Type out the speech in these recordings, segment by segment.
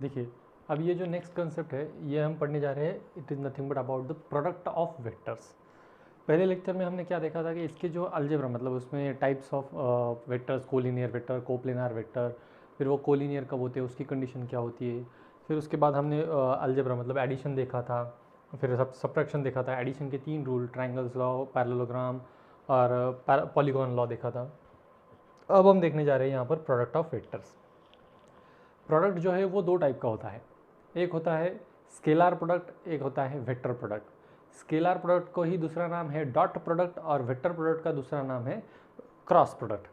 देखिए, अब ये जो नेक्स्ट कंसेप्ट है ये हम पढ़ने जा रहे हैं, it is nothing but about the product of vectors. पहले लेक्चर में हमने क्या देखा था कि इसके जो अलजेब्रा मतलब उसमें types of vectors, collinear vector, coplanar vector, फिर वो कोलिनियर कब होते हैं उसकी कंडीशन क्या होती है। फिर उसके बाद हमने अलजेब्रा मतलब एडिशन देखा था, फिर सब्ट्रैक्शन देखा था, एडिशन के 3 रूल, ट्रायंगल्स लॉ, पैरेललोग्राम और पॉलीगॉन लॉ देखा था। अब हम देखने जा रहे हैं यहाँ पर प्रोडक्ट ऑफ वेक्टर्स। प्रोडक्ट जो है वो 2 टाइप का होता है, एक होता है स्केलार प्रोडक्ट, एक होता है वेक्टर प्रोडक्ट। स्केलार प्रोडक्ट को ही दूसरा नाम है डॉट प्रोडक्ट और वेक्टर प्रोडक्ट का दूसरा नाम है क्रॉस प्रोडक्ट।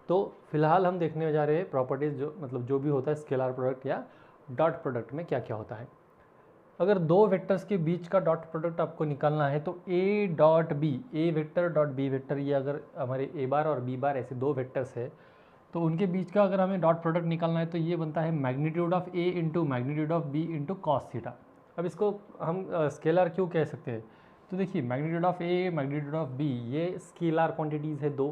तो फिलहाल हम देखने जा रहे हैं प्रॉपर्टीज जो मतलब जो भी होता है स्केलार प्रोडक्ट या डॉट प्रोडक्ट में क्या क्या होता है। अगर 2 वेक्टर्स के बीच का डॉट प्रोडक्ट आपको निकालना है तो A dot B, A vector dot B vector, ये अगर हमारे ए बार और बी बार ऐसे 2 वेक्टर्स है तो उनके बीच का अगर हमें डॉट प्रोडक्ट निकालना है तो ये बनता है magnitude of A into magnitude of B into cos theta. अब इसको हम स्केलर क्यों कह सकते हैं, तो देखिए magnitude of A magnitude of B ये स्केलर क्वांटिटीज़ है 2,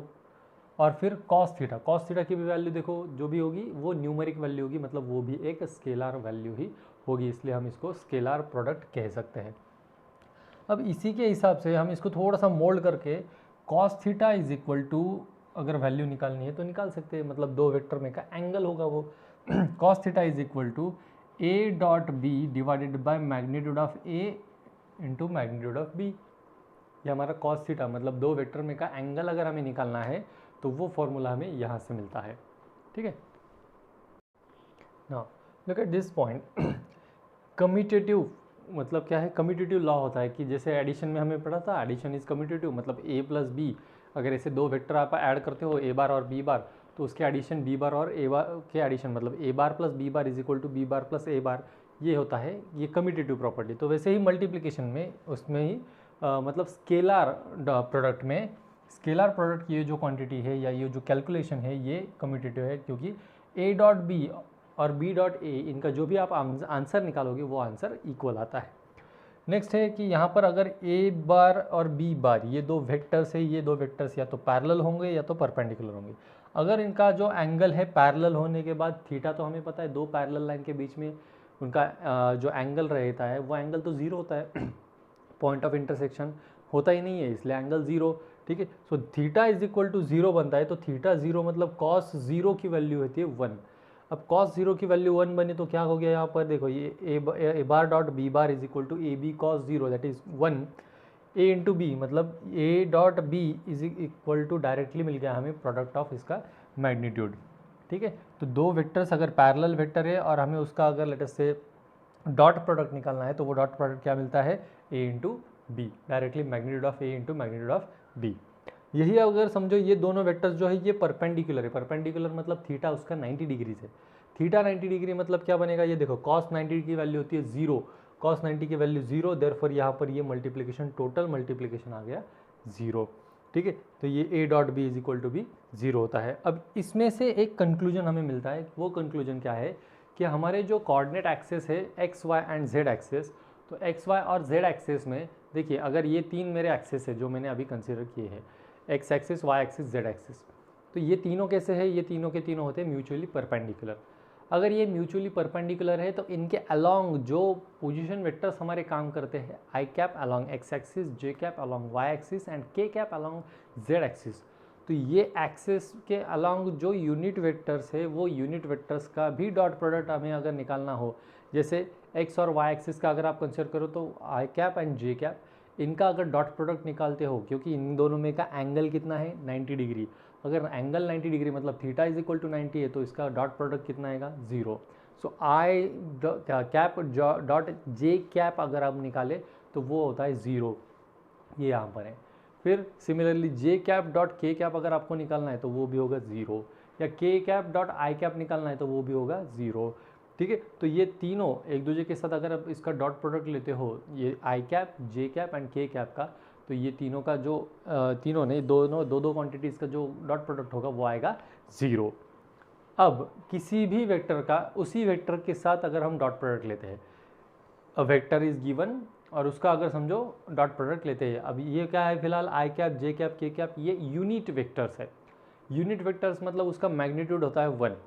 और फिर कॉस थीटा की भी वैल्यू देखो जो भी होगी वो न्यूमेरिक वैल्यू होगी, मतलब वो भी एक स्केलर वैल्यू ही होगी, इसलिए हम इसको स्केलर प्रोडक्ट कह सकते हैं। अब इसी के हिसाब से हम इसको थोड़ा सा मोल्ड करके cos theta is equal to, अगर वैल्यू निकालनी है तो निकाल सकते हैं, मतलब 2 वेक्टर में का एंगल होगा वो cos theta is equal to A dot B divided by magnitude of A into magnitude of B. ये हमारा कॉस थीटा मतलब 2 वेक्टर में का एंगल अगर हमें निकालना है तो वो फॉर्मूला हमें यहाँ से मिलता है। ठीक है, now look at this point. Commutative मतलब क्या है, कम्यूटेटिव लॉ होता है कि जैसे एडिशन में हमें पढ़ा था, एडिशन इज कम्यूटेटिव, मतलब ए प्लस बी, अगर ऐसे 2 वेक्टर आप ऐड करते हो ए बार और बी बार तो उसके एडिशन बी बार और ए बार के एडिशन मतलब A bar plus B bar is equal to B bar plus A bar, ये होता है ये कम्यूटेटिव प्रॉपर्टी। तो वैसे ही मल्टीप्लिकेशन में उसमें ही मतलब स्केलर प्रोडक्ट में, स्केलर प्रोडक्ट की ये जो क्वांटिटी है या ये जो कैलकुलेशन है ये कम्यूटेटिव है, क्योंकि ए डॉट बी और बी डॉट ए इनका जो भी आप आंसर निकालोगे वो आंसर इक्वल आता है। नेक्स्ट है कि यहाँ पर अगर ए बार और बी बार ये 2 वेक्टर्स है, ये 2 वेक्टर्स या तो पैरेलल होंगे या तो परपेंडिकुलर होंगे। अगर इनका जो एंगल है पैरेलल होने के बाद थीटा, तो हमें पता है 2 पैरेलल लाइन के बीच में उनका जो एंगल रहता है वो एंगल तो 0 होता है पॉइंट ऑफ इंटरसेक्शन होता ही नहीं है, इसलिए एंगल 0। ठीक है, so theta is equal to 0 बनता है, तो थीटा 0 मतलब कॉस 0 की वैल्यू होती है 1। अब कॉस 0 की वैल्यू 1 बनी तो क्या हो गया यहाँ पर देखो, ये A bar dot B bar is equal to A B cos 0 that is 1, A into B मतलब A dot B is equal to directly मिल गया हमें प्रोडक्ट ऑफ इसका मैग्नीट्यूड। ठीक है, तो 2 वेक्टर्स अगर पैरेलल वेक्टर है और हमें उसका अगर लेट अस से डॉट प्रोडक्ट निकालना है तो वो डॉट प्रोडक्ट क्या मिलता है, A into B, directly magnitude of A into magnitude of B. यही अगर समझो ये दोनों वेक्टर्स जो है ये परपेंडिकुलर है, परपेंडिकुलर मतलब थीटा उसका 90 डिग्री से, थीटा 90 डिग्री मतलब क्या बनेगा, ये देखो कॉस 90 की वैल्यू होती है 0, कॉस 90 की वैल्यू 0, देयरफॉर यहाँ पर ये मल्टीप्लिकेशन टोटल मल्टीप्लिकेशन आ गया 0। ठीक है, तो ये A dot B is equal to B 0 होता है। अब इसमें से एक कंक्लूजन हमें मिलता है, वो कंक्लूजन क्या है कि हमारे जो कोऑर्डिनेट एक्सेस है X Y and Z axes, तो एक्स वाई और जेड एक्सेस में देखिए अगर ये 3 मेरे एक्सेस है जो मैंने अभी कंसिडर किए हैं, X axis Y axis Z axis, तो ये तीनों कैसे है, ये तीनों के तीनों होते हैं म्यूचुअली परपेंडिकुलर। अगर ये म्यूचुअली परपेंडिकुलर है तो इनके अलोंग जो पोजीशन वेक्टर्स हमारे काम करते हैं, I cap along X axis, J cap along Y axis and K cap along Z axis, तो ये एक्सिस के अलोंग जो यूनिट वेक्टर्स है वो यूनिट वेक्टर्स का भी डॉट प्रोडक्ट हमें अगर निकालना हो, जैसे एक्स और वाई एक्सिस का अगर आप कंसिडर करो तो आई कैप एंड जे कैप, इनका अगर डॉट प्रोडक्ट निकालते हो, क्योंकि इन दोनों में का एंगल कितना है 90 डिग्री, अगर एंगल 90 डिग्री मतलब थीटा इज इक्वल टू 90 है तो इसका डॉट प्रोडक्ट कितना आएगा 0। सो आई कैप डॉट जे कैप अगर आप निकाले तो वो होता है 0, ये यहाँ पर है। फिर सिमिलरली जे कैप डॉट के कैप अगर आपको निकालना है तो वो भी होगा 0, या के कैप डॉट आई कैप निकालना है तो वो भी होगा 0। ठीक है, तो ये तीनों एक दूसरे के साथ अगर आप इसका डॉट प्रोडक्ट लेते हो, ये आई cap J cap and K cap का, तो ये तीनों का जो तीनों ने दोनों दो दो क्वांटिटीज़ का जो डॉट प्रोडक्ट होगा वो आएगा 0। अब किसी भी वेक्टर का उसी वेक्टर के साथ अगर हम डॉट प्रोडक्ट लेते हैं, अ वेक्टर इज गिवन और उसका अगर समझो डॉट प्रोडक्ट लेते हैं, अब ये क्या है फिलहाल आई कैप जे कैप के कैप, ये यूनिट वेक्टर्स है। यूनिट वेक्टर्स मतलब उसका मैग्नीट्यूड होता है 1।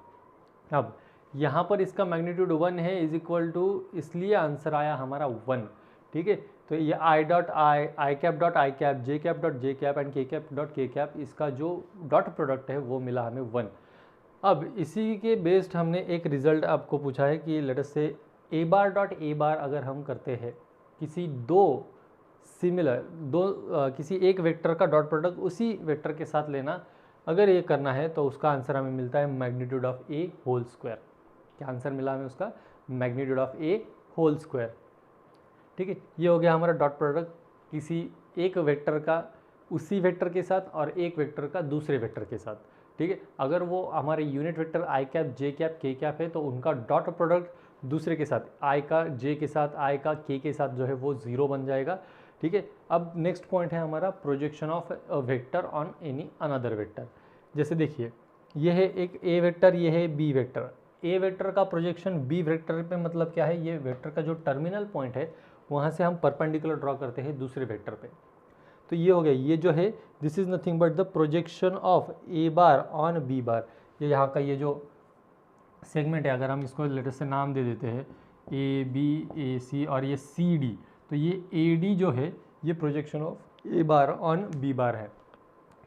अब यहाँ पर इसका मैग्नीट्यूड 1 है इज इक्वल टू, इसलिए आंसर आया हमारा 1। ठीक है, तो ये I dot I cap dot I cap, J cap dot J cap and K cap dot के कैप, इसका जो डॉट प्रोडक्ट है वो मिला हमें 1। अब इसी के बेस्ड हमने एक रिजल्ट आपको पूछा है कि लेट अस से ए बार डॉट ए बार अगर हम करते हैं किसी किसी एक वेक्टर का डॉट प्रोडक्ट उसी वेक्टर के साथ लेना, अगर ये करना है तो उसका आंसर हमें मिलता है magnitude of A whole square. क्या आंसर मिला हमें उसका? Magnitude of A whole square. ठीक है, ये हो गया हमारा डॉट प्रोडक्ट किसी एक वेक्टर का उसी वेक्टर के साथ और एक वेक्टर का दूसरे वेक्टर के साथ। ठीक है, अगर वो हमारे यूनिट वेक्टर आई कैप जे कैप के कैप है तो उनका डॉट प्रोडक्ट दूसरे के साथ आई का जे के साथ आई का के साथ जो है वो 0 बन जाएगा। ठीक है, अब नेक्स्ट पॉइंट है हमारा projection of a vector on any another vector. जैसे देखिए ये है एक ए वेक्टर, ये है बी वेक्टर। ए वेक्टर का प्रोजेक्शन बी वेक्टर पे मतलब क्या है, ये वेक्टर का जो टर्मिनल पॉइंट है वहाँ से हम परपेंडिकुलर ड्रॉ करते हैं दूसरे वेक्टर पे। तो ये हो गया, ये जो है this is nothing but the projection of A bar on B bar. ये यहाँ का ये जो सेगमेंट है, अगर हम इसको लेटर से नाम दे देते हैं ए बी ए सी और ये सी डी, तो ये ए डी जो है ये projection of A bar on B bar है।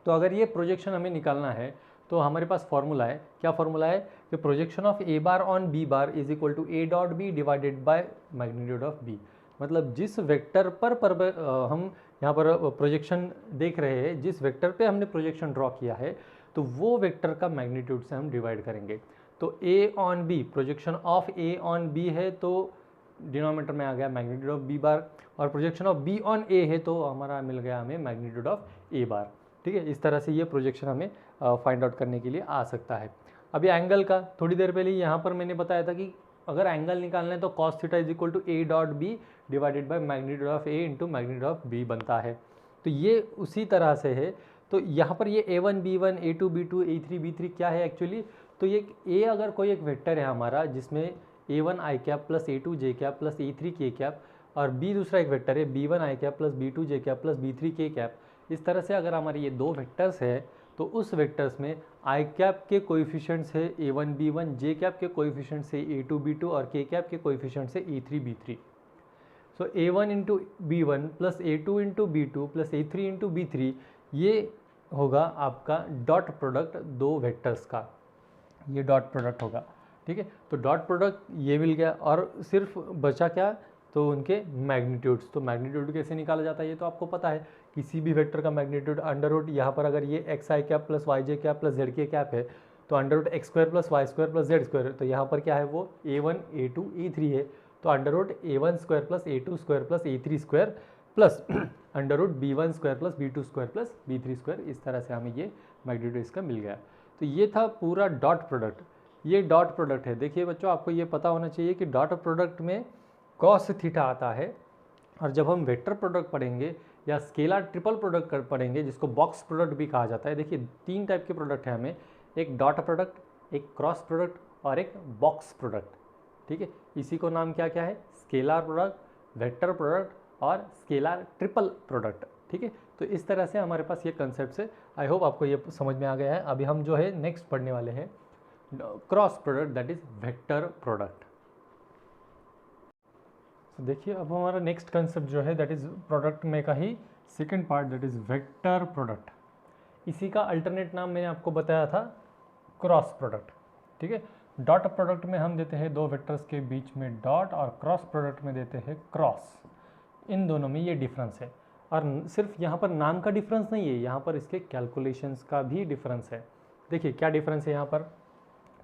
तो अगर ये प्रोजेक्शन हमें निकालना है तो हमारे पास फॉर्मूला है। क्या फॉर्मूला है कि projection of A bar on B bar is equal to A dot B divided by magnitude of B. मतलब जिस वेक्टर पर हम यहाँ पर प्रोजेक्शन देख रहे हैं, जिस वेक्टर पे हमने प्रोजेक्शन ड्रॉ किया है तो वो वेक्टर का मैग्नीट्यूड से हम डिवाइड करेंगे। तो A on B, projection of A on B है तो डिनोमिनेटर में आ गया मैग्नीट्यूड ऑफ बी बार, और प्रोजेक्शन ऑफ बी ऑन ए है तो हमारा मिल गया हमें मैग्नीट्यूड ऑफ ए बार। ठीक है, इस तरह से ये प्रोजेक्शन हमें फाइंड आउट करने के लिए आ सकता है। अभी एंगल का थोड़ी देर पहले यहाँ पर मैंने बताया था कि अगर एंगल निकालना है तो cos theta is equal to A dot B divided by magnitude of A into magnitude of B बनता है। तो ये उसी तरह से है। तो यहाँ पर ये a1 b1 a2 b2 a3 b3 क्या है एक्चुअली, तो ये a अगर कोई एक वेक्टर है हमारा जिसमें a1 आई कैप प्लस a2 जे कैप प्लस a3 के कैप, और b दूसरा एक वेक्टर है b1 आई कैप प्लस b2 जे कैप प्लस b3 के कैप। इस तरह से अगर हमारे ये दो वेक्टर्स है तो उस वेक्टर्स में आई कैप के कोएफिशिएंट्स है a1 b1, जे कैप के कोएफिशिएंट्स है a2 b2 और के कैप के कोएफिशिएंट्स है a3 b3। सो a1 into b1 plus a2 into b2 plus a3 into b3, ये होगा आपका डॉट प्रोडक्ट दो वेक्टर्स का, ये डॉट प्रोडक्ट होगा। ठीक है, तो डॉट प्रोडक्ट ये मिल गया और सिर्फ बचा क्या, तो उनके मैग्नीट्यूड्स। तो मैग्नीट्यूड कैसे निकाला जाता है ये तो आपको पता है, किसी भी वेक्टर का मैग्नीट्यूड अंडर रूट, यहाँ पर अगर ये X I cap plus Y J cap plus Z K cap है तो under root X square plus Y square plus Z square, तो यहाँ पर क्या है वो a1 a2 a3 है, तो under root a1 square plus a2 square plus a3 square plus under root b1 square plus b2 square plus b3 square. इस तरह से हमें ये मैग्नीट्यूड इसका मिल गया। तो ये था पूरा डॉट प्रोडक्ट, ये डॉट प्रोडक्ट है। देखिए बच्चों, आपको ये पता होना चाहिए कि डॉट प्रोडक्ट में कॉस थीटा आता है, और जब हम वेक्टर प्रोडक्ट पढ़ेंगे या स्केलर ट्रिपल प्रोडक्ट पढ़ेंगे जिसको बॉक्स प्रोडक्ट भी कहा जाता है। देखिए 3 टाइप के प्रोडक्ट हैं हमें, एक डॉट प्रोडक्ट, एक क्रॉस प्रोडक्ट और एक बॉक्स प्रोडक्ट। ठीक है, इसी को नाम क्या क्या है, स्केलर प्रोडक्ट, वेक्टर प्रोडक्ट और स्केलर ट्रिपल प्रोडक्ट। ठीक है, तो इस तरह से हमारे पास ये कंसेप्ट है। आई होप आपको ये समझ में आ गया है। अभी हम जो है नेक्स्ट पढ़ने वाले हैं cross product, that is vector product. देखिए अब हमारा नेक्स्ट कंसेप्ट जो है दैट इज प्रोडक्ट में का ही second part, that is vector product. इसी का अल्टरनेट नाम मैंने आपको बताया था क्रॉस प्रोडक्ट। ठीक है, डॉट प्रोडक्ट में हम देते हैं दो वेक्टर्स के बीच में डॉट, और क्रॉस प्रोडक्ट में देते हैं क्रॉस। इन दोनों में ये डिफरेंस है, और सिर्फ यहाँ पर नाम का डिफरेंस नहीं है, यहाँ पर इसके कैलकुलेशंस का भी डिफरेंस है। देखिए क्या डिफरेंस है यहाँ पर।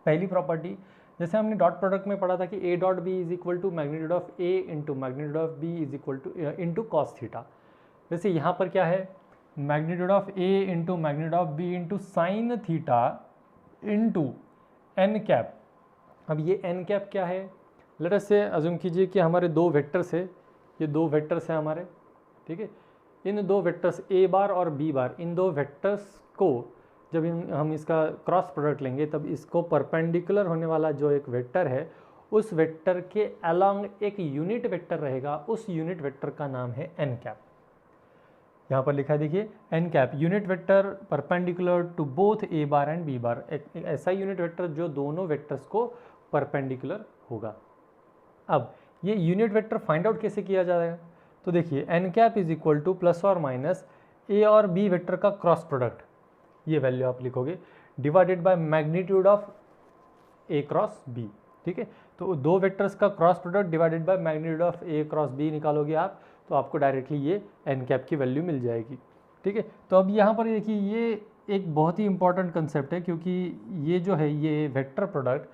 पहली प्रॉपर्टी, जैसे हमने डॉट प्रोडक्ट में पढ़ा था कि A dot B is equal to magnitude of A into magnitude of B is equal to into cos theta. वैसे यहाँ पर क्या है, magnitude of A into magnitude of B into sine theta into N cap. अब ये N cap क्या है, let us से अज्यूम कीजिए कि हमारे दो वेक्टर्स है, ये दो वेक्टर्स हैं हमारे। ठीक है, इन दो वेक्टर्स ए बार और बी बार, इन दो वेक्टर्स को जब हम इसका क्रॉस प्रोडक्ट लेंगे तब इसको परपेंडिकुलर होने वाला जो एक वेक्टर है उस वेक्टर के अलोंग एक यूनिट वेक्टर रहेगा, उस यूनिट वेक्टर का नाम है एन कैप। यहाँ पर लिखा है देखिए, N cap unit vector perpendicular to both A bar and B bar. एक ऐसा यूनिट वेक्टर जो दोनों वेक्टर्स को परपेंडिकुलर होगा। अब ये यूनिट वेक्टर फाइंड आउट कैसे किया जाएगा, तो देखिए N cap is equal to plus और माइनस ए और बी वेक्टर का क्रॉस प्रोडक्ट, ये वैल्यू आप लिखोगे, divided by magnitude of A cross B. ठीक है, तो दो वेक्टर्स का cross product divided by magnitude of A cross B निकालोगे आप, तो आपको डायरेक्टली ये एन कैप की वैल्यू मिल जाएगी। ठीक है, तो अब यहाँ पर देखिए ये एक बहुत ही इंपॉर्टेंट कंसेप्ट है, क्योंकि ये जो है ये वेक्टर प्रोडक्ट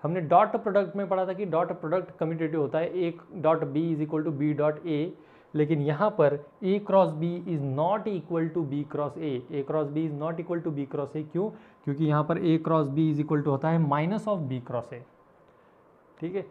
हमने डॉट प्रोडक्ट में पढ़ा था कि डॉट प्रोडक्ट कम्यूटेटिव होता है, A dot B is equal to B dot A, लेकिन यहाँ पर A cross B is not equal to B cross A cross B is not equal to B cross A. क्यों? क्योंकि यहाँ पर A cross B is equal to होता है minus of B cross A. ठीक है,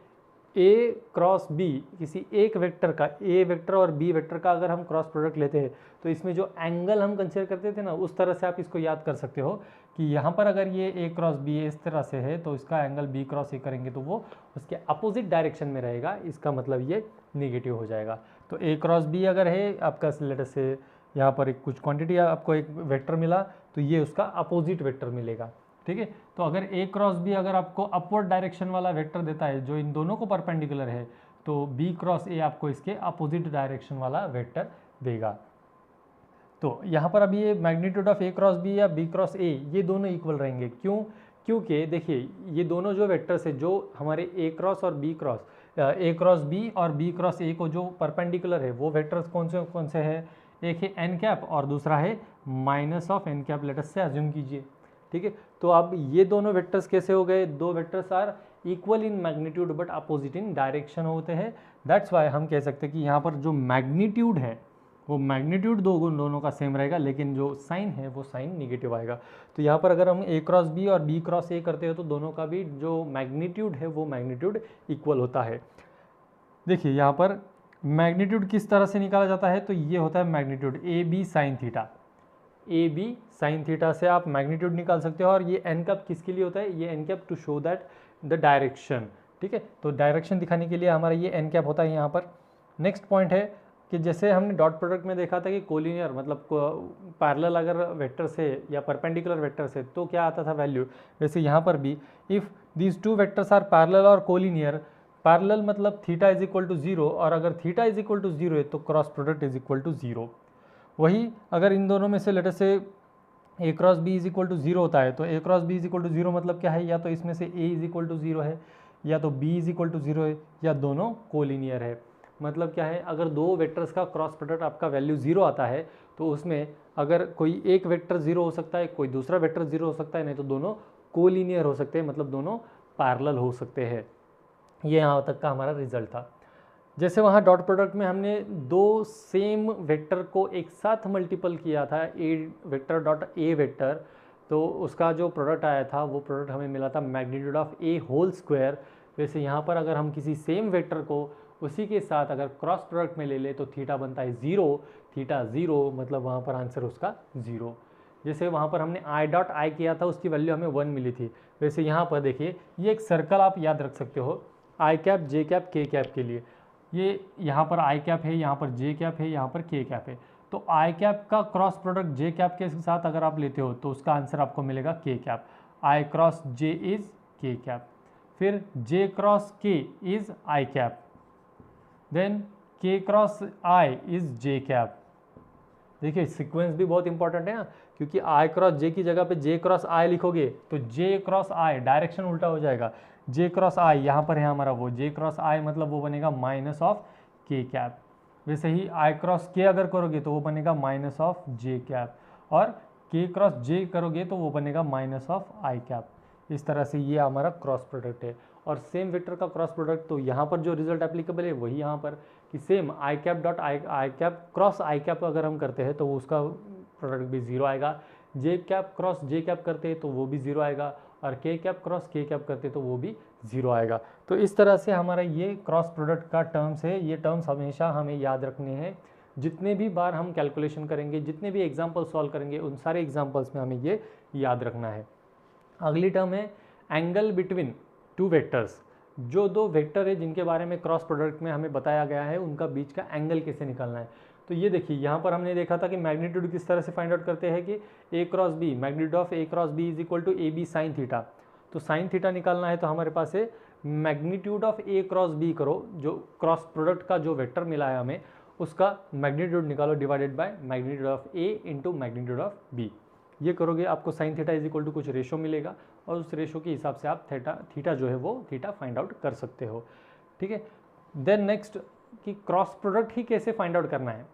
ए क्रॉस बी किसी एक वेक्टर का, ए वेक्टर और बी वेक्टर का अगर हम क्रॉस प्रोडक्ट लेते हैं तो इसमें जो एंगल हम कंसीडर करते थे ना, उस तरह से आप इसको याद कर सकते हो कि यहाँ पर अगर ये ए क्रॉस बी इस तरह से है तो इसका एंगल बी क्रॉस ए करेंगे तो वो उसके अपोजिट डायरेक्शन में रहेगा, इसका मतलब ये निगेटिव हो जाएगा। तो ए क्रॉस बी अगर है आपका, लेटर से यहाँ पर एक कुछ क्वांटिटी आपको एक वेक्टर मिला तो ये उसका अपोजिट वेक्टर मिलेगा। ठीक है, तो अगर ए क्रॉस बी अगर आपको अपवर्ड डायरेक्शन वाला वेक्टर देता है जो इन दोनों को परपेंडिकुलर है, तो बी क्रॉस ए आपको इसके अपोजिट डायरेक्शन वाला वेक्टर देगा। तो यहाँ पर अभी ये magnitude of A cross B या बी क्रॉस ए ये दोनों इक्वल रहेंगे। क्यों? क्योंकि देखिए ये दोनों जो वेक्टर्स है जो हमारे ए क्रॉस और B cross, A cross B और बी क्रॉस ए को जो परपेंडिकुलर है वो वेक्टर्स कौन से हैं? एक है एन कैप और दूसरा है minus of N cap, later से अज्यूम कीजिए। ठीक है, तो अब ये दोनों वेक्टर्स कैसे हो गए? दो vectors are equal in magnitude but opposite in direction होते हैं। दैट्स वाई हम कह सकते हैं कि यहाँ पर जो मैग्नीट्यूड है वो मैग्नीट्यूड दोनों का सेम रहेगा, लेकिन जो साइन है वो साइन निगेटिव आएगा। तो यहाँ पर अगर हम ए क्रॉस बी और बी क्रॉस ए करते हो तो दोनों का भी जो मैग्नीट्यूड है वो मैग्नीट्यूड इक्वल होता है। देखिए यहाँ पर मैग्नीट्यूड किस तरह से निकाला जाता है, तो ये होता है magnitude A B sine theta. A B sine theta से आप मैग्नीट्यूड निकाल सकते हो, और ये एन कैप किसके लिए होता है? ये N cap to show that the direction. ठीक है, तो डायरेक्शन दिखाने के लिए हमारा ये एन कैप होता है यहाँ पर। नेक्स्ट पॉइंट है कि जैसे हमने डॉट प्रोडक्ट में देखा था कि कोलिनियर मतलब पैरेलल अगर वेक्टर से या परपेंडिकुलर वेक्टर से तो क्या आता था वैल्यू, वैसे यहाँ पर भी if these two vectors are parallel और कोलिनियर, पैरेलल मतलब थीटा इज इक्वल टू 0, और अगर थीटा इज इक्वल टू 0 है तो cross product is equal to 0। वही अगर इन दोनों में से लेटर से A cross B is equal to 0 होता है, तो A cross B is equal to 0 मतलब क्या है? या तो इसमें से ए इज इक्वल टू 0 है, या तो बी इज इक्वल टू 0 है, या दोनों कोलिनियर है। मतलब क्या है? अगर दो वेक्टर्स का क्रॉस प्रोडक्ट आपका वैल्यू 0 आता है तो उसमें अगर कोई एक वेक्टर 0 हो सकता है, कोई दूसरा वेक्टर 0 हो सकता है, नहीं तो दोनों कोलिनियर हो सकते हैं, मतलब दोनों पैरेलल हो सकते हैं। ये यहाँ तक का हमारा रिजल्ट था। जैसे वहाँ डॉट प्रोडक्ट में हमने दो सेम वेक्टर को एक साथ मल्टीपल किया था, ए वेक्टर डॉट ए वेक्टर, तो उसका जो प्रोडक्ट आया था वो प्रोडक्ट हमें मिला था magnitude of A whole square. वैसे यहाँ पर अगर हम किसी सेम वेक्टर को उसी के साथ अगर क्रॉस प्रोडक्ट में ले ले तो थीटा बनता है 0, थीटा 0 मतलब वहाँ पर आंसर उसका 0। जैसे वहाँ पर हमने आई डॉट आई किया था उसकी वैल्यू हमें 1 मिली थी, वैसे यहाँ पर देखिए ये एक सर्कल आप याद रख सकते हो आई कैप जे कैप के कैप के लिए। ये यहाँ पर आई कैप है, यहाँ पर जे कैप है, यहाँ पर के कैप है, तो आई कैप का क्रॉस प्रोडक्ट जे कैप के साथ अगर आप लेते हो तो उसका आंसर आपको मिलेगा के cap. I cross J is के कैप, फिर जे क्रॉस के इज आई कैप, देन के cross I is J cap. देखिए सीक्वेंस भी बहुत इंपॉर्टेंट है ना, क्योंकि आई क्रॉस जे की जगह पे जे क्रॉस आई लिखोगे तो जे क्रॉस आई डायरेक्शन उल्टा हो जाएगा। जे क्रॉस आई यहाँ पर है हमारा वो जे क्रॉस आई मतलब वो बनेगा माइनस ऑफ के कैप। वैसे ही आई क्रॉस के अगर करोगे तो वो बनेगा माइनस ऑफ जे कैप, और के क्रॉस जे करोगे तो वो बनेगा माइनस ऑफ आई कैप। इस तरह से ये हमारा क्रॉस प्रोडक्ट है। और सेम वेक्टर का क्रॉस प्रोडक्ट, तो यहाँ पर जो रिजल्ट एप्लीकेबल है वही यहाँ पर कि same I cap dot I cap cross I cap अगर हम करते हैं तो उसका प्रोडक्ट भी 0 आएगा। जे कैप क्रॉस जे कैप करते हैं तो वो भी 0 आएगा, और के कैप क्रॉस के कैप करते तो वो भी 0 आएगा। तो इस तरह से हमारा ये क्रॉस प्रोडक्ट का टर्म्स है, ये टर्म्स हमेशा हमें याद रखने हैं। जितने भी बार हम कैलकुलेशन करेंगे, जितने भी एग्जाम्पल सॉल्व करेंगे, उन सारे एग्जाम्पल्स में हमें ये याद रखना है। अगली टर्म है एंगल बिटवीन टू वेक्टर्स। जो दो वेक्टर है जिनके बारे में क्रॉस प्रोडक्ट में हमें बताया गया है उनका बीच का एंगल कैसे निकालना है। तो ये देखिए यहाँ पर हमने देखा था कि मैग्नीट्यूड किस तरह से फाइंड आउट करते हैं कि A cross B, magnitude of A cross B is equal to A B sine theta. तो साइन थीटा निकालना है तो हमारे पास है magnitude of A cross B करो, जो क्रॉस प्रोडक्ट का जो वेक्टर मिला है हमें उसका मैग्नीट्यूड निकालो divided by magnitude of A into magnitude of B. ये करोगे आपको sine theta is equal to कुछ रेशो मिलेगा और उस रेशो के हिसाब से आप थीटा जो है वो थीटा फाइंड आउट कर सकते हो। ठीक है, देन नेक्स्ट कि क्रॉस प्रोडक्ट ही कैसे फाइंड आउट करना है।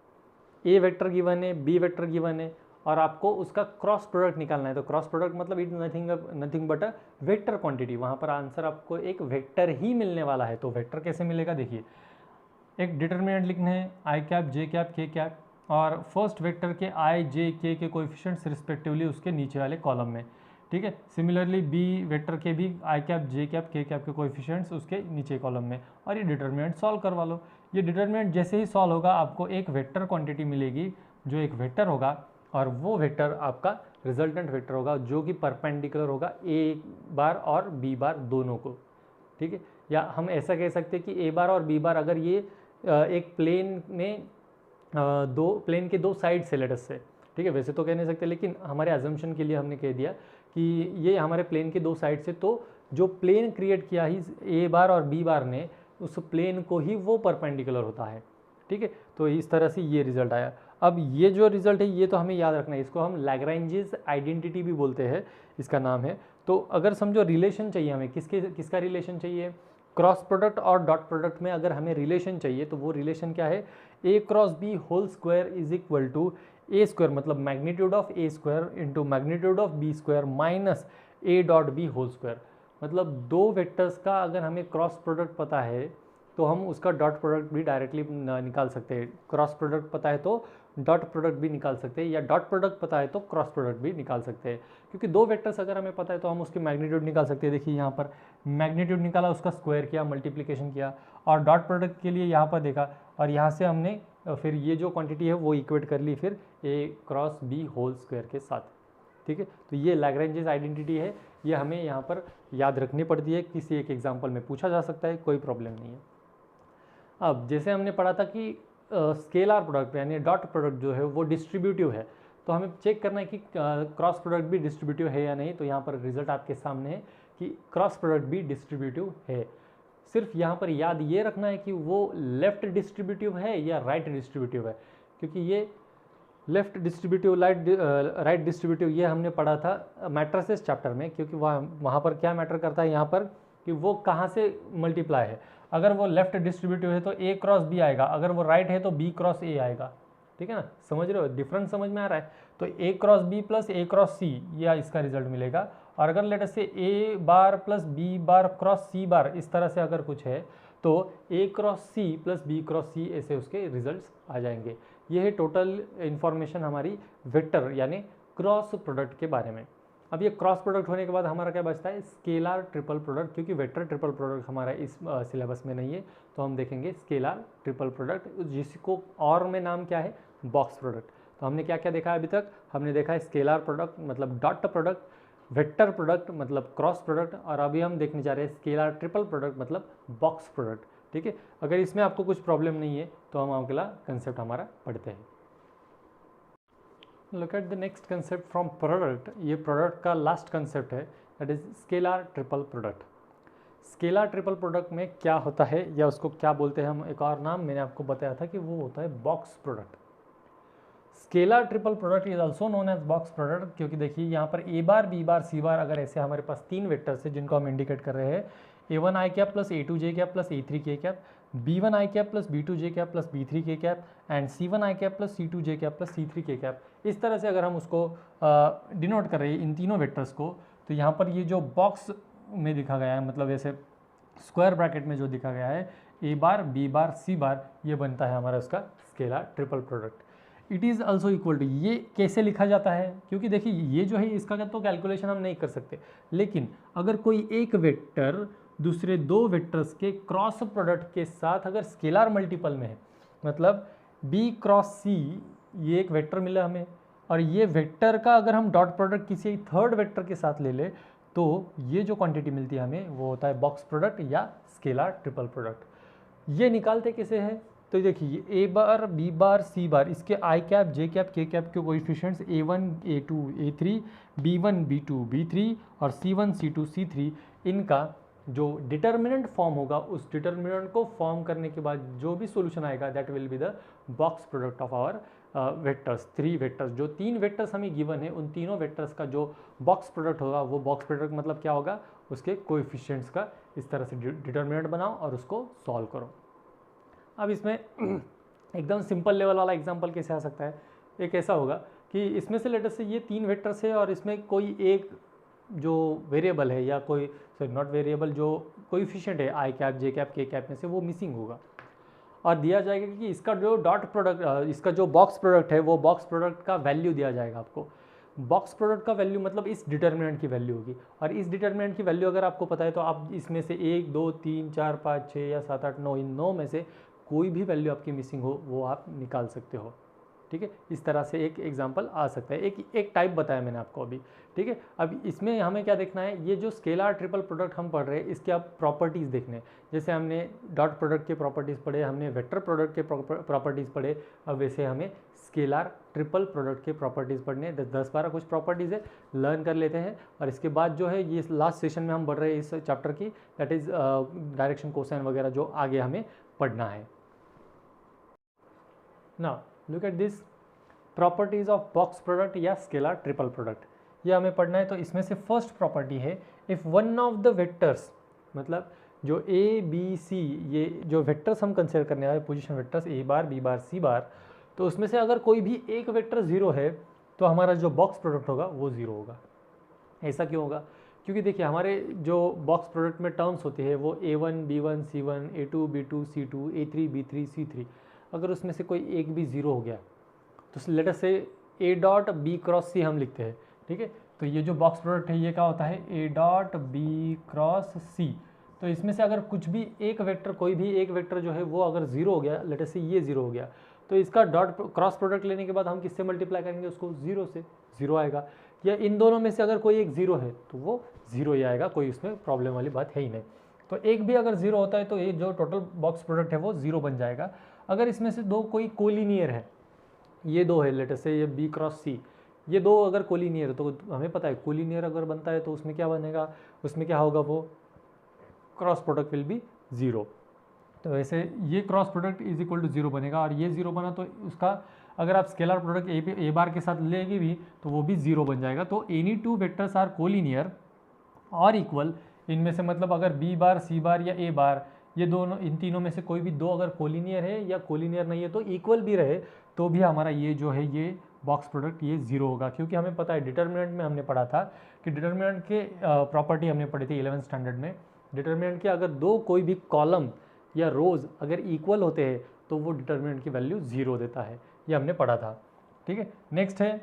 ए वेक्टर गिवन है, बी वेक्टर गिवन है और आपको उसका क्रॉस प्रोडक्ट निकालना है। तो क्रॉस प्रोडक्ट मतलब it nothing but a vector quantity. वहाँ पर आंसर आपको एक वेक्टर ही मिलने वाला है। तो वेक्टर कैसे मिलेगा, देखिए एक डिटर्मिनेंट लिखना है आई कैप जे कैप के कैप और फर्स्ट वेक्टर के आई जे के कोएफिशिएंट्स रिस्पेक्टिवली उसके नीचे वाले कॉलम में। ठीक है, सिमिलरली बी वेक्टर के भी आई कैप जे कैप के कैप के कोएफिशिएंट्स उसके नीचे कॉलम में, और ये डिटर्मिनेंट सॉल्व करवा लो। ये डिटर्मिनेंट जैसे ही सॉल्व होगा आपको एक वेक्टर क्वांटिटी मिलेगी जो एक वेक्टर होगा और वो वेक्टर आपका रिजल्टेंट वेक्टर होगा जो कि परपेंडिकुलर होगा ए बार और बी बार दोनों को। ठीक है, या हम ऐसा कह सकते हैं कि ए बार और बी बार अगर ये एक प्लेन में प्लेन के दो साइड से लेटस से, ठीक है, वैसे तो कह नहीं सकते लेकिन हमारे अजम्पशन के लिए हमने कह दिया कि ये हमारे प्लेन के दो साइड से, तो जो प्लेन क्रिएट किया ही ए बार और बी बार ने उस प्लेन को ही वो परपेंडिकुलर होता है। ठीक है, तो इस तरह से ये रिजल्ट आया। अब ये जो रिजल्ट है ये तो हमें याद रखना है, इसको हम लैग्रेंजेस आइडेंटिटी भी बोलते हैं, इसका नाम है। तो अगर समझो रिलेशन चाहिए हमें, किसका रिलेशन चाहिए, क्रॉस प्रोडक्ट और डॉट प्रोडक्ट में अगर हमें रिलेशन चाहिए तो वो रिलेशन क्या है, A cross B whole square is equal to A square मतलब magnitude of A square into magnitude of B square minus A dot B whole square. मतलब दो वेक्टर्स का अगर हमें क्रॉस प्रोडक्ट पता है तो हम उसका डॉट प्रोडक्ट भी डायरेक्टली निकाल सकते हैं। क्रॉस प्रोडक्ट पता है तो डॉट प्रोडक्ट भी निकाल सकते हैं, या डॉट प्रोडक्ट पता है तो क्रॉस प्रोडक्ट भी निकाल सकते हैं। क्योंकि दो वेक्टर्स अगर हमें पता है तो हम उसकी मैग्नीट्यूड निकाल सकते हैं। देखिए यहाँ पर मैग्नीट्यूड निकाला, उसका स्क्वायर किया, मल्टीप्लिकेशन किया, और डॉट प्रोडक्ट के लिए यहाँ पर देखा और यहाँ से हमने फिर ये जो क्वांटिटी है वो इक्वेट कर ली फिर ए क्रॉस बी होल स्क्वायर के साथ। ठीक है, तो ये लैग्रेंजेस आइडेंटिटी है, ये हमें यहाँ पर याद रखनी पड़ती है, किसी एक एग्जाम्पल में पूछा जा सकता है, कोई प्रॉब्लम नहीं है। अब जैसे हमने पढ़ा था कि स्केलर प्रोडक्ट यानी डॉट प्रोडक्ट जो है वो डिस्ट्रीब्यूटिव है, तो हमें चेक करना है कि क्रॉस प्रोडक्ट भी डिस्ट्रीब्यूटिव है या नहीं। तो यहाँ पर रिजल्ट आपके सामने है कि क्रॉस प्रोडक्ट भी डिस्ट्रीब्यूटिव है। सिर्फ यहाँ पर याद ये रखना है कि वो लेफ्ट डिस्ट्रीब्यूटिव है या राइट डिस्ट्रीब्यूटिव है, क्योंकि ये लेफ्ट डिस्ट्रीब्यूटिव राइट डिस्ट्रीब्यूटिव ये हमने पढ़ा था मैट्रिसेस चैप्टर में। क्योंकि वहाँ पर क्या मैटर करता है यहाँ पर कि वो कहाँ से मल्टीप्लाई है। अगर वो लेफ्ट डिस्ट्रीब्यूटिव है तो ए क्रॉस बी आएगा, अगर वो राइट है तो बी क्रॉस ए आएगा। ठीक है ना, समझ रहे हो, डिफरेंस समझ में आ रहा है। तो A cross B plus A cross C या इसका रिजल्ट मिलेगा। और अगर let's say A bar plus B bar cross C bar इस तरह से अगर कुछ है तो A cross C plus B cross C ऐसे उसके रिजल्ट्स आ जाएंगे। ये है टोटल इन्फॉर्मेशन हमारी वेक्टर यानी क्रॉस प्रोडक्ट के बारे में। अब ये क्रॉस प्रोडक्ट होने के बाद हमारा क्या बचता है, स्केलर ट्रिपल प्रोडक्ट, क्योंकि वेक्टर ट्रिपल प्रोडक्ट हमारा इस सिलेबस में नहीं है, तो हम देखेंगे स्केलर ट्रिपल प्रोडक्ट, जिसको और में नाम क्या है, बॉक्स प्रोडक्ट। तो हमने क्या क्या देखा है अभी तक, हमने देखा है स्केलर प्रोडक्ट मतलब डॉट प्रोडक्ट, वेक्टर प्रोडक्ट मतलब क्रॉस प्रोडक्ट, और अभी हम देखने जा रहे हैं स्केलर ट्रिपल प्रोडक्ट मतलब बॉक्स प्रोडक्ट। ठीक है, अगर इसमें आपको कुछ प्रॉब्लम नहीं है तो हम अगला कंसेप्ट हमारा पढ़ते हैं। Look at the next concept from product. ये प्रोडक्ट का लास्ट कंसेप्ट है, that is scalar triple product. Scalar triple product में क्या होता है या उसको क्या बोलते हैं हम, एक और नाम मैंने आपको बताया था कि वो होता है box product. Scalar triple product is also known as box product, क्योंकि देखिए यहाँ पर A bar B bar C बार अगर ऐसे हमारे पास तीन वेक्टर्स है जिनको हम इंडिकेट कर रहे हैं, A1 i cap plus A2 j cap plus A3 k cap, B1 i cap plus B2 j cap plus B3 k cap and C1 i cap plus C2 j cap plus C3 k cap. इस तरह से अगर हम उसको denote कर रहे हैं इन तीनों वेक्टर्स को, तो यहाँ पर ये जो बॉक्स में दिखा गया है मतलब ऐसे स्क्वायर ब्रैकेट में जो दिखा गया है A bar B bar C बार, ये बनता है हमारा उसका scalar triple product. It is also equal to, ये कैसे लिखा जाता है, क्योंकि देखिए ये जो है इसका तो कैलकुलेशन हम नहीं कर सकते, लेकिन अगर कोई एक वेक्टर दूसरे दो वेक्टर्स के क्रॉस प्रोडक्ट के साथ अगर स्केलर मल्टीपल में है, मतलब B क्रॉस C ये एक वेक्टर मिला हमें, और ये वेक्टर का अगर हम डॉट प्रोडक्ट किसी थर्ड वेक्टर के साथ ले ले तो ये जो क्वांटिटी मिलती है हमें वो होता है बॉक्स प्रोडक्ट या स्केलर ट्रिपल प्रोडक्ट। ये निकालते कैसे हैं, तो देखिए ए बार बी बार सी बार इसके आई कैप जे कैप के कैप के coefficients A1 A2 A3 B1 B2 B3 और C1 C2 C3 इनका जो डिटर्मिनेंट फॉर्म होगा उस डिटर्मिनेंट को फॉर्म करने के बाद जो भी सॉल्यूशन आएगा that will be the box product of our vectors, 3 vectors. जो 3 वेक्टर्स हमें गिवन है उन तीनों वेक्टर्स का जो बॉक्स प्रोडक्ट होगा वो बॉक्स प्रोडक्ट मतलब क्या होगा, उसके कोएफिशिएंट्स का इस तरह से डिटर्मिनेंट बनाओ और उसको सॉल्व करो। अब इसमें एकदम सिंपल लेवल वाला एग्जांपल कैसे आ सकता है, एक ऐसा होगा कि इसमें से लेटर से ये 3 वेक्टर्स है और इसमें कोई एक जो वेरिएबल है या कोई नॉट वेरिएबल जो कोएफिशिएंट है आई कैप जे कैप के कैप में से वो मिसिंग होगा और दिया जाएगा कि इसका जो डॉट प्रोडक्ट इसका जो बॉक्स प्रोडक्ट है वो बॉक्स प्रोडक्ट का वैल्यू दिया जाएगा आपको। बॉक्स प्रोडक्ट का वैल्यू मतलब इस डिटर्मिनेंट की वैल्यू होगी और इस डिटर्मिनेंट की वैल्यू अगर आपको पता है तो आप इसमें से 1 2 3 4 5 6 या 7 8 9 इन 9 में से कोई भी वैल्यू आपकी मिसिंग हो वो आप निकाल सकते हो। ठीक है, इस तरह से एक एग्जांपल आ सकता है, एक टाइप बताया मैंने आपको अभी। ठीक है, अब इसमें हमें क्या देखना है, ये जो स्केलर ट्रिपल प्रोडक्ट हम पढ़ रहे हैं इसके आप प्रॉपर्टीज़ देखने हैं। जैसे हमने डॉट प्रोडक्ट के प्रॉपर्टीज़ पढ़े, हमने वेक्टर प्रोडक्ट के प्रॉपर्टीज़ पढ़े, अब वैसे हमें स्केलर ट्रिपल प्रोडक्ट के प्रॉपर्टीज़ पढ़ने 10-12 कुछ प्रॉपर्टीज़ है, लर्न कर लेते हैं और इसके बाद जो है ये लास्ट सेशन में हम बढ़ रहे हैं इस चैप्टर की, दैट इज़ डायरेक्शन कोसाइन वगैरह जो आगे हमें पढ़ना है। Now look at this properties of box product या स्केलर ट्रिपल प्रोडक्ट, ये हमें पढ़ना है। तो इसमें से फर्स्ट प्रॉपर्टी है if one of the vectors, मतलब जो ए बी सी ये जो वेक्टर्स हम कंसिडर करने वाले position vectors A bar B bar C bar, तो उसमें से अगर कोई भी एक वेक्टर ज़ीरो है तो हमारा जो बॉक्स प्रोडक्ट होगा वो ज़ीरो होगा। ऐसा क्यों होगा, क्योंकि देखिए हमारे जो बॉक्स प्रोडक्ट में टर्म्स होती है वो A1 B1 C1 A2 B2 C2 A3 B3 C3, अगर उसमें से कोई एक भी ज़ीरो हो गया तो लेटर से A dot B cross C हम लिखते हैं। ठीक है, तो ये जो बॉक्स प्रोडक्ट है ये क्या होता है A dot B cross C। तो इसमें से अगर कुछ भी एक वेक्टर, कोई भी एक वेक्टर जो है वो अगर ज़ीरो हो गया, लेटर से ये ज़ीरो हो गया, तो इसका डॉट क्रॉस प्रोडक्ट लेने के बाद हम किससे मल्टीप्लाई करेंगे उसको, ज़ीरो से, ज़ीरो आएगा। या इन दोनों में से अगर कोई एक ज़ीरो है तो वो ज़ीरो ही आएगा, कोई उसमें प्रॉब्लम वाली बात है ही नहीं। तो एक भी अगर ज़ीरो होता है तो ये जो टोटल बॉक्स प्रोडक्ट है वो ज़ीरो बन जाएगा। अगर इसमें से दो कोई कोलिनियर है, ये दो है लेटर से ये B क्रॉस C, ये दो अगर कोलिनियर है तो हमें पता है कोलिनियर अगर बनता है तो उसमें क्या बनेगा, उसमें क्या होगा, वो cross product will be zero. तो वैसे ये cross product is equal to zero बनेगा और ये ज़ीरो बना तो उसका अगर आप स्केलर प्रोडक्ट ए बार के साथ लेंगे भी तो वो भी ज़ीरो बन जाएगा। तो any two vectors are collinear और इक्वल, इनमें से मतलब अगर बी बार सी बार या ए बार ये दोनों, इन तीनों में से कोई भी दो अगर कोलिनियर है या कोलिनियर नहीं है तो इक्वल भी रहे तो भी हमारा ये जो है ये बॉक्स प्रोडक्ट ये ज़ीरो होगा। क्योंकि हमें पता है डिटर्मिनेंट में हमने पढ़ा था कि डिटर्मिनेंट के प्रॉपर्टी हमने पढ़ी थी 11th स्टैंडर्ड में, डिटर्मिनेंट के अगर दो कोई भी कॉलम या रोज़ अगर इक्वल होते हैं तो वो डिटर्मिनेंट की वैल्यू ज़ीरो देता है, ये हमने पढ़ा था। ठीक है, नेक्स्ट है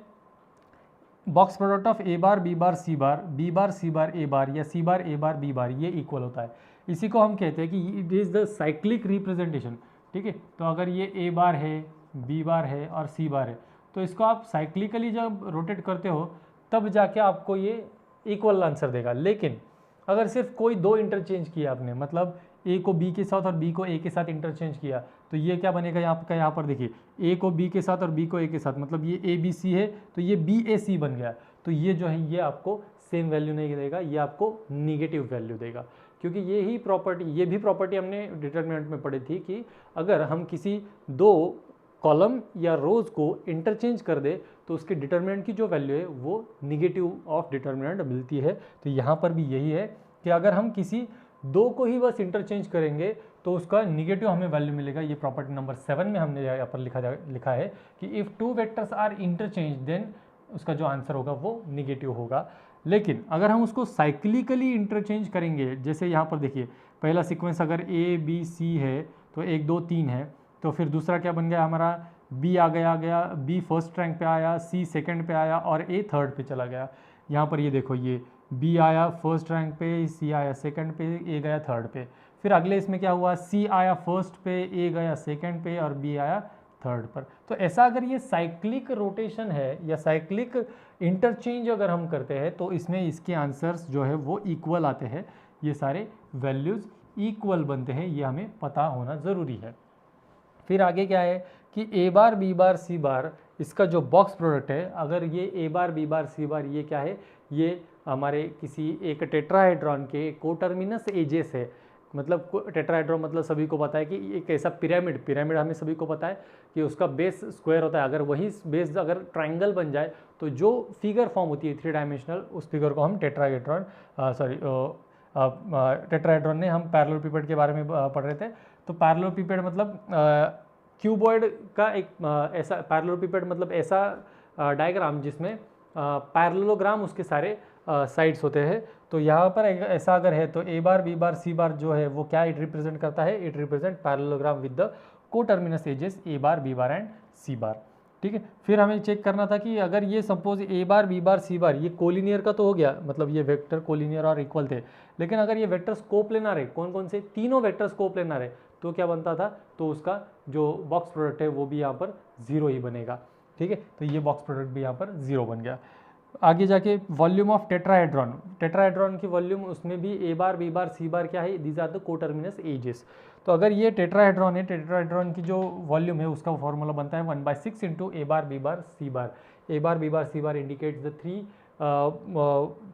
box product of A bar B bar C bar, B bar C bar A bar या C bar A bar B bar, ये इक्वल होता है। इसी को हम कहते हैं कि it is the cyclic representation. ठीक है, तो अगर ये ए बार है, बी बार है और सी बार है तो इसको आप साइक्लिकली जब रोटेट करते हो तब जाके आपको ये इक्वल आंसर देगा। लेकिन अगर सिर्फ कोई दो इंटरचेंज किया आपने, मतलब ए को बी के साथ और बी को ए के साथ इंटरचेंज किया, तो ये क्या बनेगा यहाँ पर देखिए, ए को बी के साथ और बी को ए के साथ, मतलब ये ए बी सी है तो ये बी ए सी बन गया, तो ये जो है ये आपको सेम वैल्यू नहीं देगा, ये आपको निगेटिव वैल्यू देगा। क्योंकि ये भी प्रॉपर्टी हमने डिटर्मिनेंट में पढ़ी थी कि अगर हम किसी दो कॉलम या रोज को इंटरचेंज कर दे तो उसके डिटर्मिनेंट की जो वैल्यू है वो निगेटिव ऑफ डिटर्मिनेंट मिलती है। तो यहाँ पर भी यही है कि अगर हम किसी दो को ही बस इंटरचेंज करेंगे तो उसका निगेटिव हमें वैल्यू मिलेगा। ये प्रॉपर्टी नंबर 7 में हमने यहाँ पर लिखा है कि if two vectors are interchange then उसका जो आंसर होगा वो निगेटिव होगा। लेकिन अगर हम उसको साइक्लिकली इंटरचेंज करेंगे, जैसे यहाँ पर देखिए पहला सीक्वेंस अगर ए बी सी है तो 1 2 3 है, तो फिर दूसरा क्या बन गया हमारा, बी आ गया, बी फर्स्ट रैंक पे आया, सी सेकंड पे आया और ए थर्ड पे चला गया। यहाँ पर ये देखो ये बी आया फर्स्ट रैंक पे, सी आया सेकंड पे, ए गया थर्ड पे। फिर अगले इसमें क्या हुआ, सी आया फर्स्ट पे, ए गया सेकंड पे और बी आया थर्ड पर। तो ऐसा अगर ये साइक्लिक रोटेशन है या साइक्लिक इंटरचेंज अगर हम करते हैं तो इसमें इसके आंसर्स जो है वो इक्वल आते हैं, ये सारे वैल्यूज़ इक्वल बनते हैं, ये हमें पता होना ज़रूरी है। फिर आगे क्या है कि ए बार बी बार सी बार इसका जो बॉक्स प्रोडक्ट है, अगर ये A bar B bar C bar ये क्या है, ये हमारे किसी एक टेट्राहेड्रॉन के कोटर्मिनस एजेस है, मतलब टेट्राहेड्रॉन मतलब सभी को पता है कि एक ऐसा पिरामिड हमें सभी को पता है कि उसका बेस स्क्वायर होता है, अगर वही बेस अगर ट्राइंगल बन जाए तो जो फिगर फॉर्म होती है 3 डायमेंशनल, उस फिगर को हम टेट्राहेड्रॉन टेट्राहेड्रॉन ने हम पैरेललोपिपेड के बारे में पढ़ रहे थे। तो पैरेललोपिपेड मतलब क्यूबॉइड का एक ऐसा पैरेललोपिपेड मतलब ऐसा डायग्राम जिसमें पैरेललोग्राम उसके सारे साइड्स होते हैं। तो यहाँ पर ऐसा अगर है तो A bar B bar C बार जो है वो क्या इट रिप्रेजेंट करता है, it represent parallelogram with the coterminous edges A bar B bar and C bar. ठीक है, फिर हमें चेक करना था कि अगर ये सपोज ए bar B bar C bar ये कोलिनियर का तो हो गया, मतलब ये वेक्टर कोलिनियर और इक्वल थे, लेकिन अगर ये वेक्टर्स कोप्लेनर है, कौन कौन से, तीनों वेक्टर्स कोप्लेनर है, तो क्या बनता था, तो उसका जो बॉक्स प्रोडक्ट है वो भी यहाँ पर 0 ही बनेगा। ठीक है, तो ये बॉक्स प्रोडक्ट भी यहाँ पर 0 बन गया। आगे जाके वॉल्यूम ऑफ टेट्राहेड्रॉन की वॉल्यूम, उसमें भी ए बार बी बार सी बार क्या है, these are the coterminous edges. तो अगर ये टेट्राहेड्रॉन है, टेट्राहेड्रॉन की जो वॉल्यूम है उसका फॉर्मूला बनता है 1/6 into A bar B bar C bar. A bar B bar C bar indicates the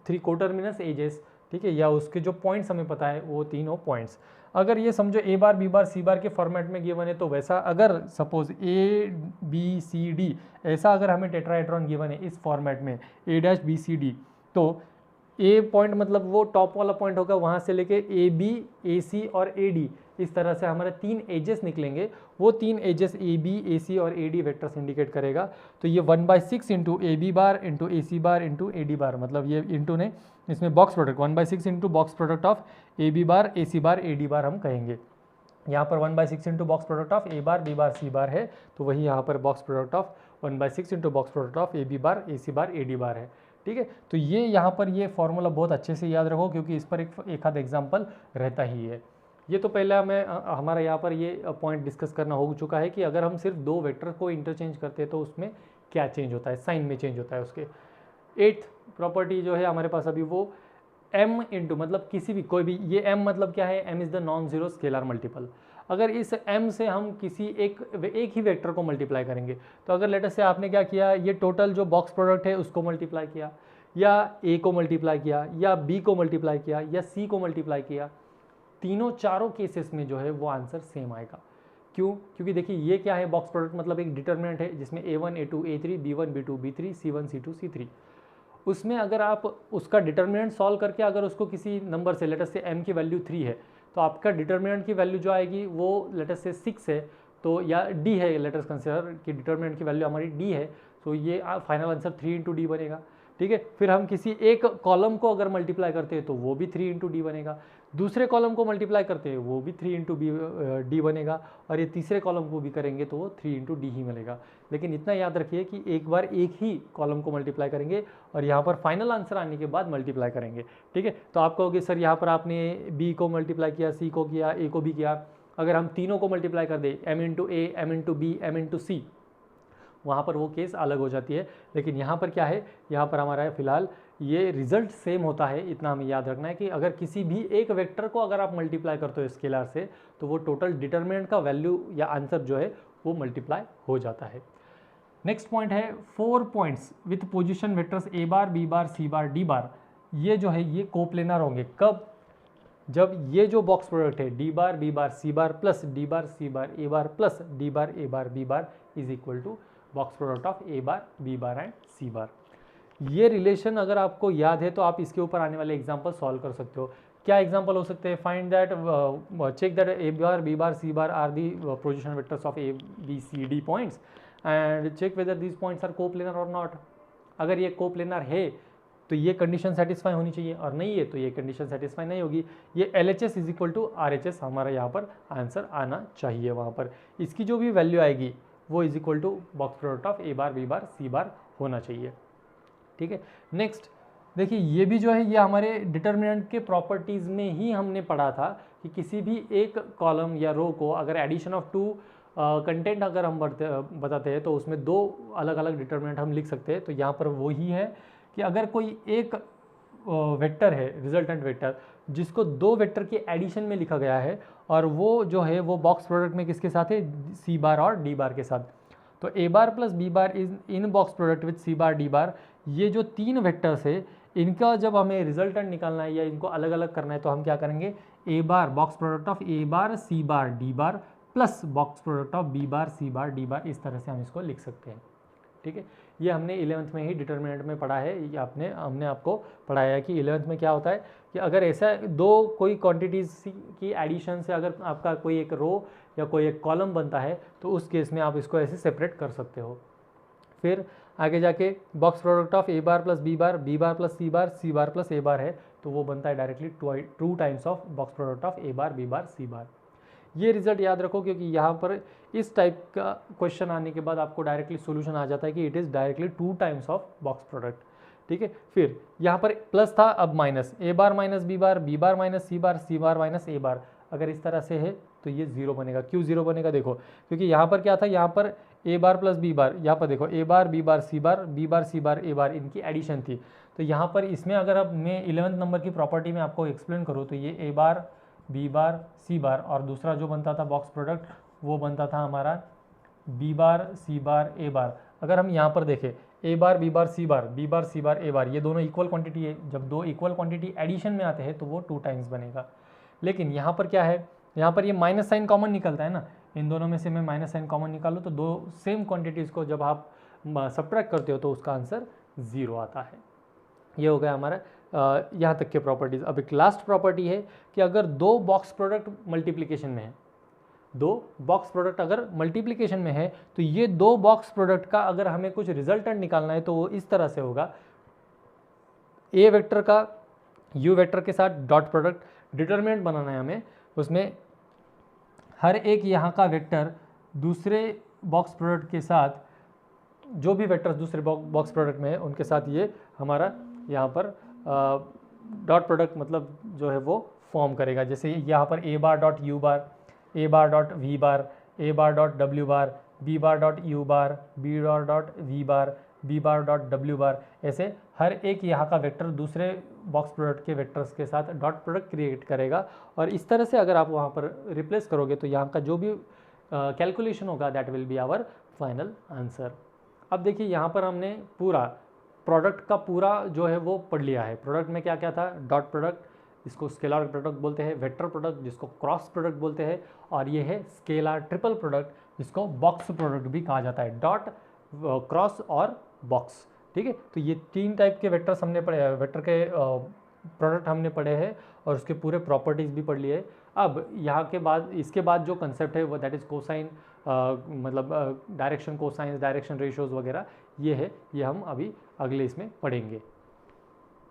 three coterminous edges. ठीक है, या उसके जो पॉइंट्स हमें पता है वो तीनों पॉइंट्स। अगर ये समझो ए बार बी बार सी बार के फॉर्मेट में गिवन है, तो वैसा अगर suppose A B C D ऐसा अगर हमें टेट्राहेड्रॉन गिवन है इस फॉर्मेट में A dash B C D, तो ए पॉइंट मतलब वो टॉप वाला पॉइंट होगा, वहाँ से लेके ए बी ए सी और ए डी, इस तरह से हमारे 3 एजेस निकलेंगे। वो 3 एजेस ए बी ए सी और ए डी वेक्टर्स इंडिकेट करेगा। तो ये 1/6 into A B bar into A C bar into A D bar, मतलब ये इंटू ने इसमें box product 1/6 into box product of A B bar A C bar A D bar हम कहेंगे। यहाँ पर 1/6 into box product of A bar B bar C bar है, तो वही यहाँ पर box product of 1/6 into box product of A B bar A C bar A D बार है। ठीक है, तो ये यहाँ पर ये फॉर्मूला बहुत अच्छे से याद रखो, क्योंकि इस पर एक आध एग्जाम्पल रहता ही है। ये तो पहले हमें हमारा यहाँ पर ये पॉइंट डिस्कस करना हो चुका है कि अगर हम सिर्फ 2 वेक्टर को इंटरचेंज करते हैं तो उसमें क्या चेंज होता है, साइन में चेंज होता है उसके। 8th प्रॉपर्टी जो है हमारे पास अभी वो m इंटू मतलब किसी भी कोई भी, ये m मतलब क्या है, m is the non zero scalar multiple. अगर इस m से हम किसी एक ही वेक्टर को मल्टीप्लाई करेंगे, तो अगर लेटर से आपने क्या किया, ये टोटल जो बॉक्स प्रोडक्ट है उसको मल्टीप्लाई किया, या a को मल्टीप्लाई किया, या b को मल्टीप्लाई किया, या c को मल्टीप्लाई किया, चारों केसेस में जो है वो आंसर सेम आएगा। क्यों? क्योंकि देखिए ये क्या है, बॉक्स प्रोडक्ट मतलब एक डिटर्मिनेंट है जिसमें a1 a2 a3 b1 b2 b3 c1 c2 c3। उसमें अगर आप उसका डिटर्मिनेंट सॉल्व करके अगर उसको किसी नंबर से, लेटर से m की वैल्यू 3 है, तो आपका डिटर्मिनेंट की वैल्यू जो आएगी वो लेटर से 6 है, तो या d है, लेटर कंसिडर कि डिटर्मिनेंट की वैल्यू हमारी d है, तो ये फाइनल आंसर 3 इंटू डी बनेगा। ठीक है, फिर हम किसी एक कॉलम को अगर मल्टीप्लाई करते हैं तो वो भी 3 इंटू डी बनेगा, दूसरे कॉलम को मल्टीप्लाई करते हैं वो भी 3 इंटू डी बनेगा, और ये तीसरे कॉलम को भी करेंगे तो वो 3 इंटू डी ही मिलेगा। लेकिन इतना याद रखिए कि एक बार एक ही कॉलम को मल्टीप्लाई करेंगे और यहाँ पर फाइनल आंसर आने के बाद मल्टीप्लाई करेंगे। ठीक है, तो आप कहोगे सर यहाँ पर आपने बी को मल्टीप्लाई किया, सी को किया, ए को भी किया, अगर हम तीनों को मल्टीप्लाई कर दें m into A, m into B, m into C, वहाँ पर वो केस अलग हो जाती है। लेकिन यहाँ पर क्या है, यहाँ पर हमारा फिलहाल ये रिजल्ट सेम होता है। इतना हमें याद रखना है कि अगर किसी भी एक वेक्टर को अगर आप मल्टीप्लाई करते हो स्केलर से, तो वो टोटल डिटर्मिनेंट का वैल्यू या आंसर जो है वो मल्टीप्लाई हो जाता है। नेक्स्ट पॉइंट है 4 points with position vectors A bar B bar C bar D bar. ये जो है ये कोप्लेनर होंगे कब, जब ये जो बॉक्स प्रोडक्ट है D bar B bar C bar plus D bar C bar A bar plus D bar A bar B bar is equal to box product of A bar B bar and C bar. ये relation अगर आपको याद है तो आप इसके ऊपर आने वाले एग्जांपल सॉल्व कर सकते हो। क्या एग्जांपल हो सकते हैं, find that, check that A bar B bar C bar are the position vectors of A B C D points and check whether these points are coplanar और नॉट। अगर ये कोप्लेनर है तो ये कंडीशन सेटिस्फाई होनी चाहिए, और नहीं है तो ये कंडीशन सेटिस्फाई नहीं होगी। ये LHS is equal to RHS हमारा यहाँ पर आंसर आना चाहिए। वहाँ पर इसकी जो भी वैल्यू आएगी वो is equal to box product of A bar B bar C bar होना चाहिए। ठीक है, नेक्स्ट देखिए ये भी जो है ये हमारे डिटर्मिनेंट के प्रॉपर्टीज़ में ही हमने पढ़ा था कि किसी भी एक कॉलम या रो को अगर एडिशन ऑफ 2 कंटेंट अगर हम बताते हैं तो उसमें 2 अलग अलग डिटर्मिनेंट हम लिख सकते हैं। तो यहाँ पर वो ही है कि अगर कोई एक वेक्टर है रिजल्टेंट वेक्टर जिसको 2 वेक्टर के एडिशन में लिखा गया है, और वो जो है वो बॉक्स प्रोडक्ट में किसके साथ है, सी बार और डी बार के साथ, तो A bar plus B bar is in box product with C bar D bar. ये जो 3 वेक्टर्स है इनका जब हमें रिजल्टेंट निकालना है या इनको अलग अलग करना है तो हम क्या करेंगे, A bar box product of A bar C bar D bar plus box product of B bar C bar D bar, इस तरह से हम इसको लिख सकते हैं। ठीक है, ये हमने 11th में ही डिटर्मिनेंट में पढ़ा है, ये हमने आपको पढ़ाया है कि 11th में क्या होता है कि अगर ऐसा दो कोई क्वांटिटीज़ की एडिशन से अगर आपका कोई एक रो या कोई एक कॉलम बनता है तो उस केस में आप इसको ऐसे सेपरेट कर सकते हो। फिर आगे जाके box product of A bar plus B bar plus C bar plus A bar है तो वो बनता है directly 2 times of box product of A bar B bar C bar. ये रिजल्ट याद रखो क्योंकि यहाँ पर इस टाइप का क्वेश्चन आने के बाद आपको डायरेक्टली सॉल्यूशन आ जाता है कि it is directly 2 times of box product. ठीक है, फिर यहाँ पर प्लस था, अब माइनस, ए बार माइनस बी बार माइनस सी बार माइनस ए बार, अगर इस तरह से है तो ये जीरो बनेगा। क्यों जीरो बनेगा, देखो क्योंकि यहाँ पर क्या था, यहाँ पर ए बार प्लस बी बार, यहाँ पर देखो ए bar B bar C bar A बार इनकी एडिशन थी। तो यहाँ पर इसमें अगर अब मैं 11th नंबर की प्रॉपर्टी में आपको एक्सप्लेन करूँ तो ये A bar B bar C बार और दूसरा जो बनता था बॉक्स प्रोडक्ट वो बनता था हमारा B bar C bar A बार। अगर हम यहाँ पर देखें ए bar B bar C bar A bar, ये दोनों इक्वल क्वांटिटी है, जब दो इक्वल क्वांटिटी एडिशन में आते हैं तो वो 2 टाइम्स बनेगा। लेकिन यहाँ पर क्या है, यहाँ पर ये माइनस साइन कॉमन निकलता है ना, इन दोनों में से मैं माइनस साइन कॉमन निकालूँ तो दो सेम क्वांटिटीज़ को जब आप सब्ट्रैक्ट करते हो तो उसका आंसर 0 आता है। ये हो गया हमारा यहाँ तक के प्रॉपर्टीज़। अब एक लास्ट प्रॉपर्टी है कि अगर दो बॉक्स प्रोडक्ट मल्टीप्लिकेशन में है, दो बॉक्स प्रोडक्ट अगर मल्टीप्लिकेशन में है तो ये दो बॉक्स प्रोडक्ट का अगर हमें कुछ रिजल्टेंट निकालना है तो वो इस तरह से होगा, ए वेक्टर का यू वेक्टर के साथ डॉट प्रोडक्ट डिटरमिनेंट बनाना है हमें, उसमें हर एक यहाँ का वेक्टर दूसरे बॉक्स प्रोडक्ट के साथ, जो भी वेक्टर्स दूसरे बॉक्स प्रोडक्ट में है उनके साथ ये हमारा यहाँ पर डॉट प्रोडक्ट मतलब जो है वो फॉर्म करेगा। जैसे यहाँ पर A bar dot U bar, A bar dot V bar, A bar dot W bar, B bar dot U bar, B bar dot V bar, B bar dot W bar, ऐसे हर एक यहाँ का vector दूसरे box product के vectors के साथ dot product create करेगा। और इस तरह से अगर आप वहाँ पर रिप्लेस करोगे तो यहाँ का जो भी कैलकुलेशन होगा that will be our final answer. अब देखिए यहाँ पर हमने पूरा प्रोडक्ट का पूरा जो है वो पढ़ लिया है। प्रोडक्ट में क्या क्या था, डॉट प्रोडक्ट जिसको स्केलर प्रोडक्ट बोलते हैं, वेक्टर प्रोडक्ट जिसको क्रॉस प्रोडक्ट बोलते हैं, और ये है स्केलर ट्रिपल प्रोडक्ट जिसको बॉक्स प्रोडक्ट भी कहा जाता है, डॉट क्रॉस और बॉक्स। ठीक है, तो ये 3 टाइप के वेक्टर्स हमने पढ़े, वेक्टर के प्रोडक्ट हमने पढ़े हैं और उसके पूरे प्रॉपर्टीज़ भी पढ़ लिए। अब यहाँ के बाद इसके बाद जो कंसेप्ट है वो दैट इज़ कोसाइन, मतलब डायरेक्शन कोसाइंस, डायरेक्शन रेशियोज़ वगैरह, ये है, ये हम अभी अगले इसमें पढ़ेंगे।